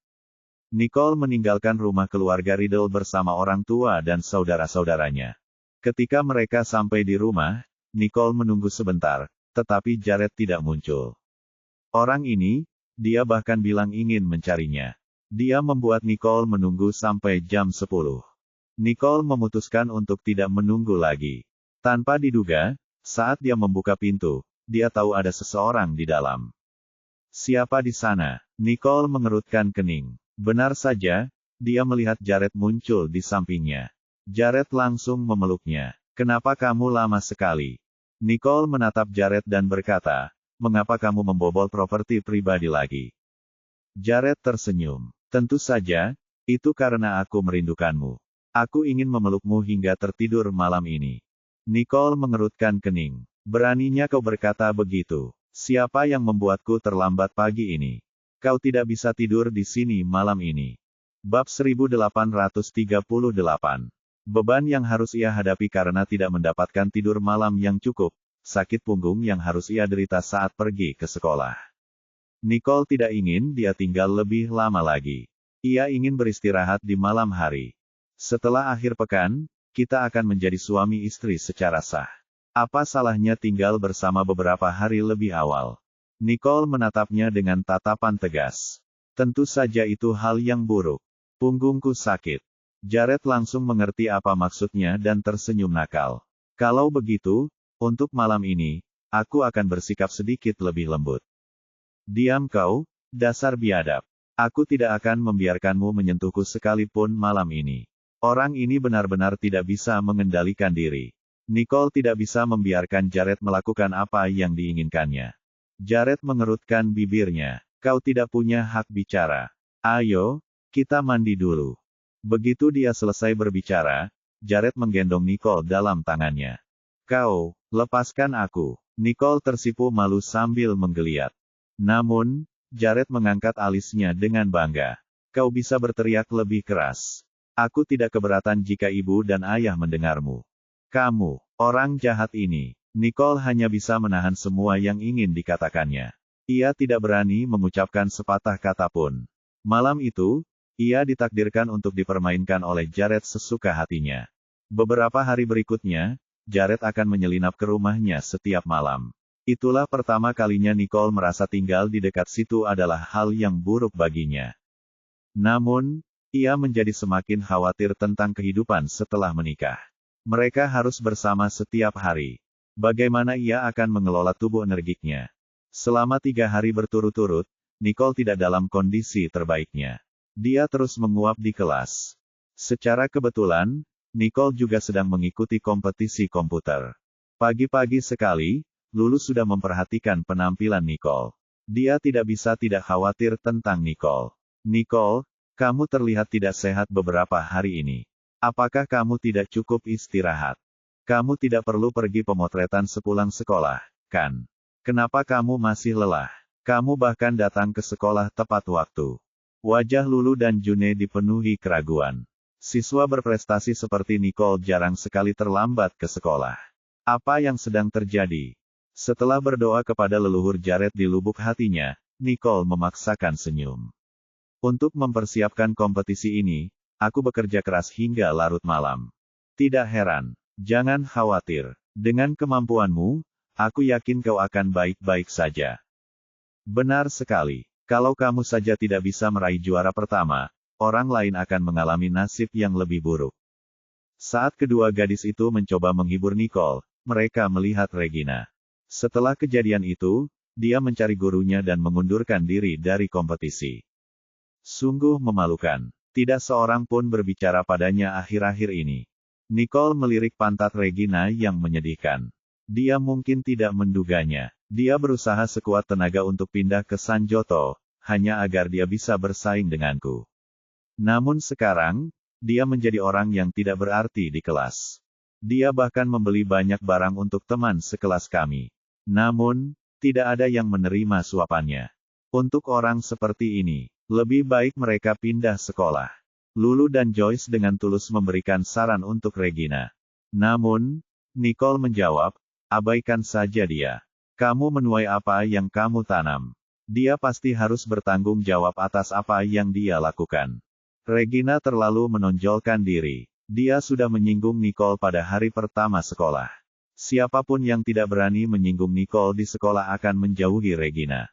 Nicole meninggalkan rumah keluarga Riddle bersama orang tua dan saudara-saudaranya. Ketika mereka sampai di rumah, Nicole menunggu sebentar, tetapi Jared tidak muncul. Orang ini, dia bahkan bilang ingin mencarinya. Dia membuat Nicole menunggu sampai jam 10. Nicole memutuskan untuk tidak menunggu lagi. Tanpa diduga, saat dia membuka pintu, dia tahu ada seseorang di dalam. Siapa di sana? Nicole mengerutkan kening. Benar saja, dia melihat Jared muncul di sampingnya. Jared langsung memeluknya. Kenapa kamu lama sekali? Nicole menatap Jared dan berkata, mengapa kamu membobol properti pribadi lagi? Jared tersenyum. Tentu saja, itu karena aku merindukanmu. Aku ingin memelukmu hingga tertidur malam ini. Nicole mengerutkan kening. Beraninya kau berkata begitu. Siapa yang membuatku terlambat pagi ini? Kau tidak bisa tidur di sini malam ini. Bab 1838. Beban yang harus ia hadapi karena tidak mendapatkan tidur malam yang cukup, sakit punggung yang harus ia derita saat pergi ke sekolah. Nicole tidak ingin dia tinggal lebih lama lagi. Ia ingin beristirahat di malam hari. Setelah akhir pekan, kita akan menjadi suami istri secara sah. Apa salahnya tinggal bersama beberapa hari lebih awal? Nicole menatapnya dengan tatapan tegas. Tentu saja itu hal yang buruk. Punggungku sakit. Jared langsung mengerti apa maksudnya dan tersenyum nakal. Kalau begitu, untuk malam ini, aku akan bersikap sedikit lebih lembut. Diam kau, dasar biadab. Aku tidak akan membiarkanmu menyentuhku sekalipun malam ini. Orang ini benar-benar tidak bisa mengendalikan diri. Nicole tidak bisa membiarkan Jared melakukan apa yang diinginkannya. Jared mengerutkan bibirnya. Kau tidak punya hak bicara. Ayo, kita mandi dulu. Begitu dia selesai berbicara, Jared menggendong Nicole dalam tangannya. Kau, lepaskan aku. Nicole tersipu malu sambil menggeliat. Namun, Jared mengangkat alisnya dengan bangga. Kau bisa berteriak lebih keras. Aku tidak keberatan jika ibu dan ayah mendengarmu. Kamu, orang jahat ini. Nicole hanya bisa menahan semua yang ingin dikatakannya. Ia tidak berani mengucapkan sepatah kata pun. Malam itu, ia ditakdirkan untuk dipermainkan oleh Jared sesuka hatinya. Beberapa hari berikutnya, Jared akan menyelinap ke rumahnya setiap malam. Itulah pertama kalinya Nicole merasa tinggal di dekat situ adalah hal yang buruk baginya. Namun, ia menjadi semakin khawatir tentang kehidupan setelah menikah. Mereka harus bersama setiap hari. Bagaimana ia akan mengelola tubuh energiknya? Selama 3 hari berturut-turut, Nicole tidak dalam kondisi terbaiknya. Dia terus menguap di kelas. Secara kebetulan, Nicole juga sedang mengikuti kompetisi komputer. Pagi-pagi sekali, Lulu sudah memperhatikan penampilan Nicole. Dia tidak bisa tidak khawatir tentang Nicole. Nicole, kamu terlihat tidak sehat beberapa hari ini. Apakah kamu tidak cukup istirahat? Kamu tidak perlu pergi pemotretan sepulang sekolah, kan? Kenapa kamu masih lelah? Kamu bahkan datang ke sekolah tepat waktu. Wajah Lulu dan June dipenuhi keraguan. Siswa berprestasi seperti Nicole jarang sekali terlambat ke sekolah. Apa yang sedang terjadi? Setelah berdoa kepada leluhur Jared di lubuk hatinya, Nicole memaksakan senyum. Untuk mempersiapkan kompetisi ini, aku bekerja keras hingga larut malam. Tidak heran. Jangan khawatir. Dengan kemampuanmu, aku yakin kau akan baik-baik saja. Benar sekali. Kalau kamu saja tidak bisa meraih juara pertama, orang lain akan mengalami nasib yang lebih buruk. Saat kedua gadis itu mencoba menghibur Nicole, mereka melihat Regina. Setelah kejadian itu, dia mencari gurunya dan mengundurkan diri dari kompetisi. Sungguh memalukan. Tidak seorang pun berbicara padanya akhir-akhir ini. Nicole melirik pantat Regina yang menyedihkan. Dia mungkin tidak menduganya. Dia berusaha sekuat tenaga untuk pindah ke Sanjoto, hanya agar dia bisa bersaing denganku. Namun sekarang, dia menjadi orang yang tidak berarti di kelas. Dia bahkan membeli banyak barang untuk teman sekelas kami. Namun, tidak ada yang menerima suapannya. Untuk orang seperti ini, lebih baik mereka pindah sekolah. Lulu dan Joyce dengan tulus memberikan saran untuk Regina. Namun, Nicole menjawab, abaikan saja dia. Kamu menuai apa yang kamu tanam. Dia pasti harus bertanggung jawab atas apa yang dia lakukan. Regina terlalu menonjolkan diri. Dia sudah menyinggung Nicole pada hari pertama sekolah. Siapapun yang tidak berani menyinggung Nicole di sekolah akan menjauhi Regina.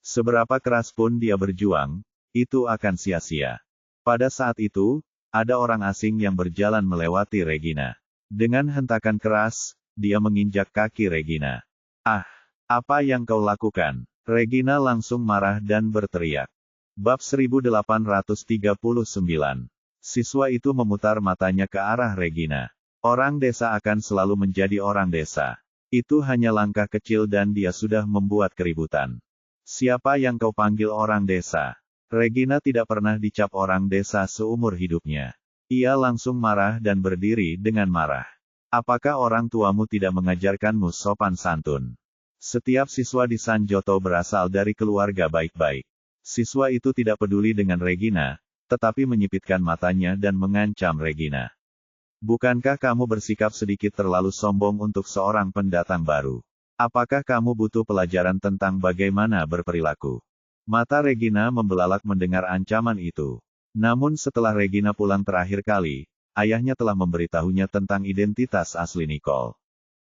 Seberapa keras pun dia berjuang, itu akan sia-sia. Pada saat itu, ada orang asing yang berjalan melewati Regina. Dengan hentakan keras, dia menginjak kaki Regina. Ah! Apa yang kau lakukan? Regina langsung marah dan berteriak. Bab 1839. Siswa itu memutar matanya ke arah Regina. Orang desa akan selalu menjadi orang desa. Itu hanya langkah kecil dan dia sudah membuat keributan. Siapa yang kau panggil orang desa? Regina tidak pernah dicap orang desa seumur hidupnya. Ia langsung marah dan berdiri dengan marah. Apakah orang tuamu tidak mengajarkanmu sopan santun? Setiap siswa di Sanjoto berasal dari keluarga baik-baik. Siswa itu tidak peduli dengan Regina, tetapi menyipitkan matanya dan mengancam Regina. Bukankah kamu bersikap sedikit terlalu sombong untuk seorang pendatang baru? Apakah kamu butuh pelajaran tentang bagaimana berperilaku? Mata Regina membelalak mendengar ancaman itu. Namun setelah Regina pulang terakhir kali, ayahnya telah memberitahunya tentang identitas asli Nicole.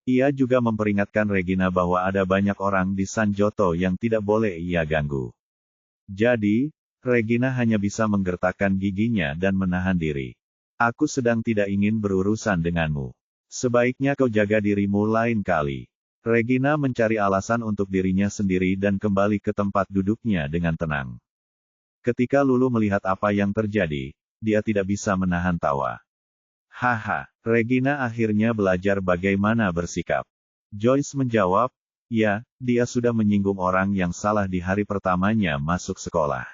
Ia juga memperingatkan Regina bahwa ada banyak orang di Sanjoto yang tidak boleh ia ganggu. Jadi, Regina hanya bisa menggertakkan giginya dan menahan diri. Aku sedang tidak ingin berurusan denganmu. Sebaiknya kau jaga dirimu lain kali. Regina mencari alasan untuk dirinya sendiri dan kembali ke tempat duduknya dengan tenang. Ketika Lulu melihat apa yang terjadi, dia tidak bisa menahan tawa. Haha, Regina akhirnya belajar bagaimana bersikap. Joyce menjawab, ya, dia sudah menyinggung orang yang salah di hari pertamanya masuk sekolah.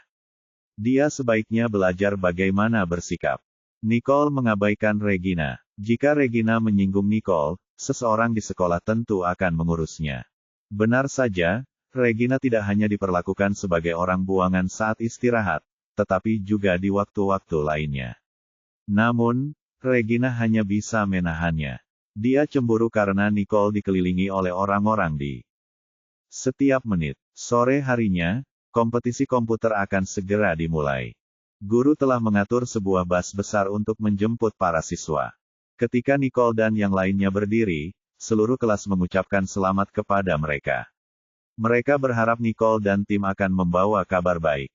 Dia sebaiknya belajar bagaimana bersikap. Nicole mengabaikan Regina. Jika Regina menyinggung Nicole, seseorang di sekolah tentu akan mengurusnya. Benar saja, Regina tidak hanya diperlakukan sebagai orang buangan saat istirahat, tetapi juga di waktu-waktu lainnya. Namun, Regina hanya bisa menahannya. Dia cemburu karena Nicole dikelilingi oleh orang-orang di setiap menit. Sore harinya, kompetisi komputer akan segera dimulai. Guru telah mengatur sebuah bus besar untuk menjemput para siswa. Ketika Nicole dan yang lainnya berdiri, seluruh kelas mengucapkan selamat kepada mereka. Mereka berharap Nicole dan tim akan membawa kabar baik.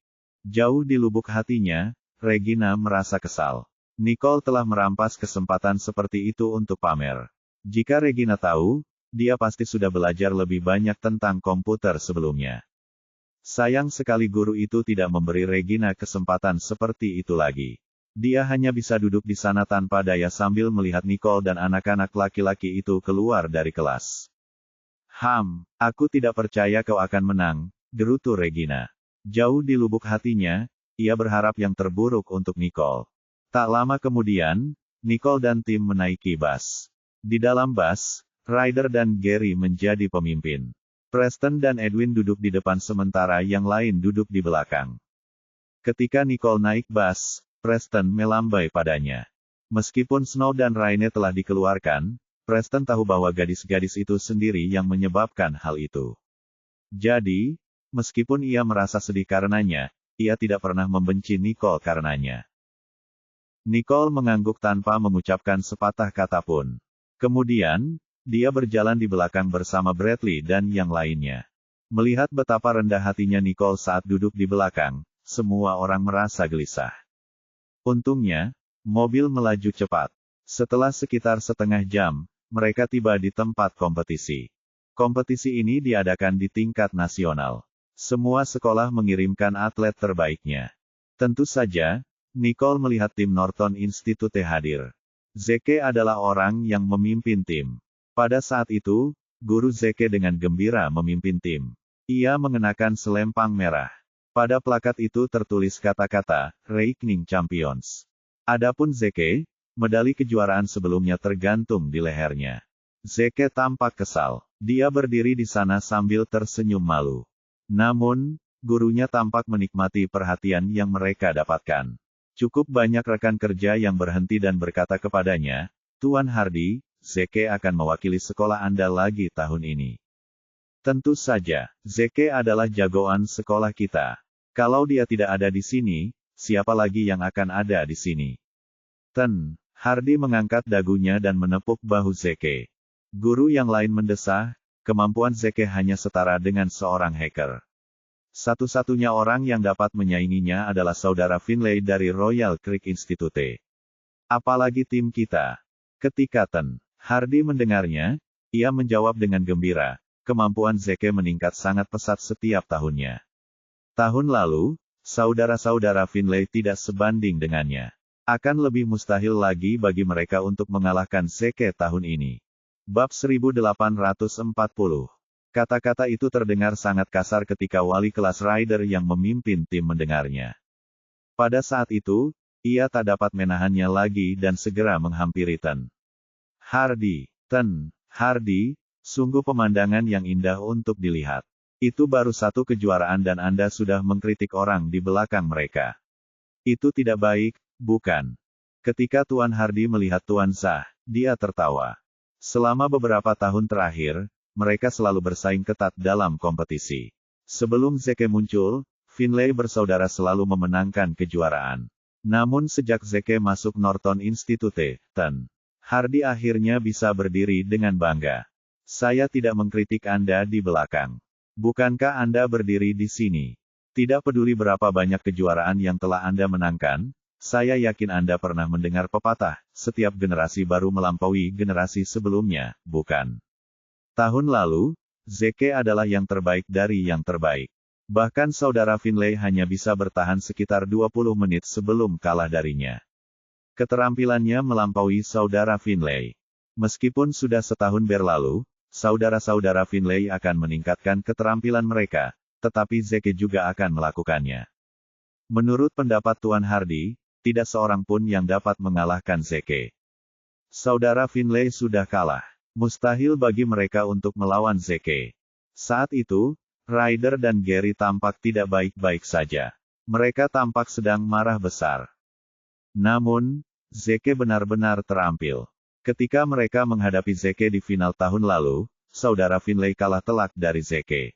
Jauh di lubuk hatinya, Regina merasa kesal. Nicole telah merampas kesempatan seperti itu untuk pamer. Jika Regina tahu, dia pasti sudah belajar lebih banyak tentang komputer sebelumnya. Sayang sekali guru itu tidak memberi Regina kesempatan seperti itu lagi. Dia hanya bisa duduk di sana tanpa daya sambil melihat Nicole dan anak-anak laki-laki itu keluar dari kelas. Aku tidak percaya kau akan menang, gerutu Regina. Jauh di lubuk hatinya, ia berharap yang terburuk untuk Nicole. Tak lama kemudian, Nicole dan tim menaiki bus. Di dalam bus, Ryder dan Gary menjadi pemimpin. Preston dan Edwin duduk di depan sementara yang lain duduk di belakang. Ketika Nicole naik bus, Preston melambai padanya. Meskipun Snow dan Raine telah dikeluarkan, Preston tahu bahwa gadis-gadis itu sendiri yang menyebabkan hal itu. Jadi, meskipun ia merasa sedih karenanya, ia tidak pernah membenci Nicole karenanya. Nicole mengangguk tanpa mengucapkan sepatah kata pun. Kemudian, dia berjalan di belakang bersama Bradley dan yang lainnya. Melihat betapa rendah hatinya Nicole saat duduk di belakang, semua orang merasa gelisah. Untungnya, mobil melaju cepat. Setelah sekitar setengah jam, mereka tiba di tempat kompetisi. Kompetisi ini diadakan di tingkat nasional. Semua sekolah mengirimkan atlet terbaiknya. Tentu saja, Nicole melihat tim Norton Institute hadir. Zeke adalah orang yang memimpin tim. Pada saat itu, guru Zeke dengan gembira memimpin tim. Ia mengenakan selempang merah. Pada plakat itu tertulis kata-kata, Reigning Champions. Adapun Zeke, medali kejuaraan sebelumnya tergantung di lehernya. Zeke tampak kesal. Dia berdiri di sana sambil tersenyum malu. Namun, gurunya tampak menikmati perhatian yang mereka dapatkan. Cukup banyak rekan kerja yang berhenti dan berkata kepadanya, Tuan Hardy, Zeke akan mewakili sekolah Anda lagi tahun ini. Tentu saja, Zeke adalah jagoan sekolah kita. Kalau dia tidak ada di sini, siapa lagi yang akan ada di sini? Hardy mengangkat dagunya dan menepuk bahu Zeke. Guru yang lain mendesah, kemampuan Zeke hanya setara dengan seorang hacker. Satu-satunya orang yang dapat menyainginya adalah saudara Finlay dari Royal Creek Institute. Apalagi tim kita. Ketika Hardy mendengarnya, ia menjawab dengan gembira, kemampuan Zeke meningkat sangat pesat setiap tahunnya. Tahun lalu, saudara-saudara Finlay tidak sebanding dengannya. Akan lebih mustahil lagi bagi mereka untuk mengalahkan Zeke tahun ini. Bab 1840. Kata-kata itu terdengar sangat kasar ketika wali kelas Rider yang memimpin tim mendengarnya. Pada saat itu, ia tak dapat menahannya lagi dan segera menghampiri Ten Hardy. Ten Hardy, sungguh pemandangan yang indah untuk dilihat. Itu baru satu kejuaraan dan Anda sudah mengkritik orang di belakang mereka. Itu tidak baik, bukan? Ketika Tuan Hardy melihat Tuan Zhah, dia tertawa. Selama beberapa tahun terakhir, mereka selalu bersaing ketat dalam kompetisi. Sebelum Zeke muncul, Finlay bersaudara selalu memenangkan kejuaraan. Namun sejak Zeke masuk Norton Institute, Ten Hardy akhirnya bisa berdiri dengan bangga. Saya tidak mengkritik Anda di belakang. Bukankah Anda berdiri di sini? Tidak peduli berapa banyak kejuaraan yang telah Anda menangkan, saya yakin Anda pernah mendengar pepatah, setiap generasi baru melampaui generasi sebelumnya, bukan? Tahun lalu, Zeke adalah yang terbaik dari yang terbaik. Bahkan saudara Finlay hanya bisa bertahan sekitar 20 menit sebelum kalah darinya. Keterampilannya melampaui saudara Finlay. Meskipun sudah setahun berlalu, saudara-saudara Finlay akan meningkatkan keterampilan mereka, tetapi Zeke juga akan melakukannya. Menurut pendapat Tuan Hardy, tidak seorang pun yang dapat mengalahkan Zeke. Saudara Finlay sudah kalah. Mustahil bagi mereka untuk melawan Zeke. Saat itu, Ryder dan Gary tampak tidak baik-baik saja. Mereka tampak sedang marah besar. Namun, Zeke benar-benar terampil. Ketika mereka menghadapi Zeke di final tahun lalu, saudara Finlay kalah telak dari Zeke.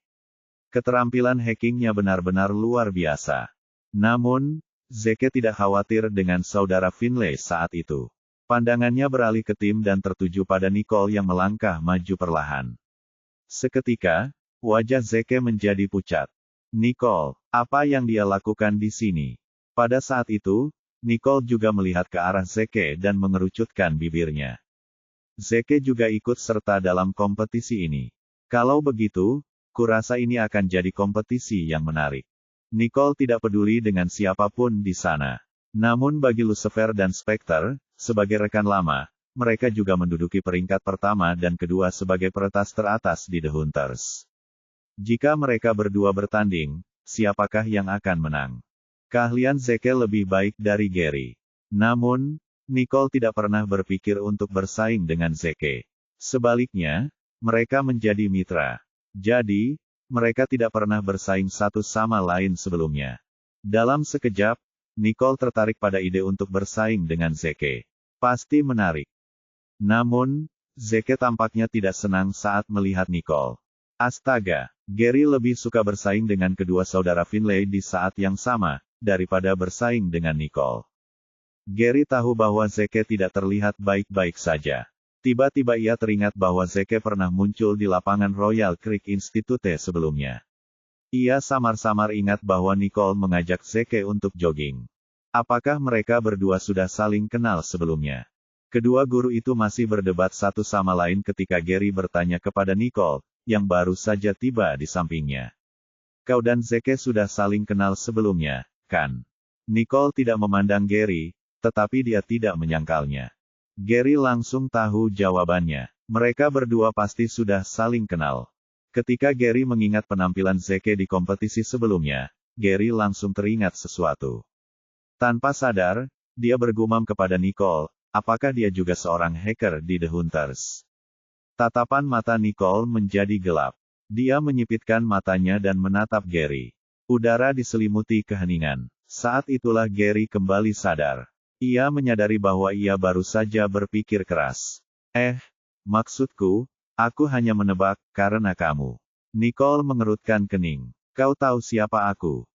Keterampilan hackingnya benar-benar luar biasa. Namun, Zeke tidak khawatir dengan saudara Finlay saat itu. Pandangannya beralih ke tim dan tertuju pada Nicole yang melangkah maju perlahan. Seketika, wajah Zeke menjadi pucat. Nicole, apa yang dia lakukan di sini? Pada saat itu, Nicole juga melihat ke arah Zeke dan mengerucutkan bibirnya. Zeke juga ikut serta dalam kompetisi ini. Kalau begitu, kurasa ini akan jadi kompetisi yang menarik. Nicole tidak peduli dengan siapapun di sana. Namun bagi Lucifer dan Spectre, sebagai rekan lama, mereka juga menduduki peringkat pertama dan kedua sebagai peretas teratas di The Hunters. Jika mereka berdua bertanding, siapakah yang akan menang? Keahlian Zeke lebih baik dari Gary. Namun, Nicole tidak pernah berpikir untuk bersaing dengan Zeke. Sebaliknya, mereka menjadi mitra. Jadi, mereka tidak pernah bersaing satu sama lain sebelumnya. Dalam sekejap, Nicole tertarik pada ide untuk bersaing dengan Zeke. Pasti menarik. Namun, Zeke tampaknya tidak senang saat melihat Nicole. Astaga, Gary lebih suka bersaing dengan kedua saudara Finlay di saat yang sama, daripada bersaing dengan Nicole. Gary tahu bahwa Zeke tidak terlihat baik-baik saja. Tiba-tiba ia teringat bahwa Zeke pernah muncul di lapangan Royal Creek Institute sebelumnya. Ia samar-samar ingat bahwa Nicole mengajak Zeke untuk jogging. Apakah mereka berdua sudah saling kenal sebelumnya? Kedua guru itu masih berdebat satu sama lain ketika Gary bertanya kepada Nicole, yang baru saja tiba di sampingnya. Kau dan Zeke sudah saling kenal sebelumnya, kan? Nicole tidak memandang Gary, tetapi dia tidak menyangkalnya. Gary langsung tahu jawabannya. Mereka berdua pasti sudah saling kenal. Ketika Gary mengingat penampilan Zeke di kompetisi sebelumnya, Gary langsung teringat sesuatu. Tanpa sadar, dia bergumam kepada Nicole, apakah dia juga seorang hacker di The Hunters? Tatapan mata Nicole menjadi gelap. Dia menyipitkan matanya dan menatap Gary. Udara diselimuti keheningan. Saat itulah Gary kembali sadar. Ia menyadari bahwa ia baru saja berpikir keras. Maksudku, aku hanya menebak, karena kamu. Nicole mengerutkan kening. Kau tahu siapa aku?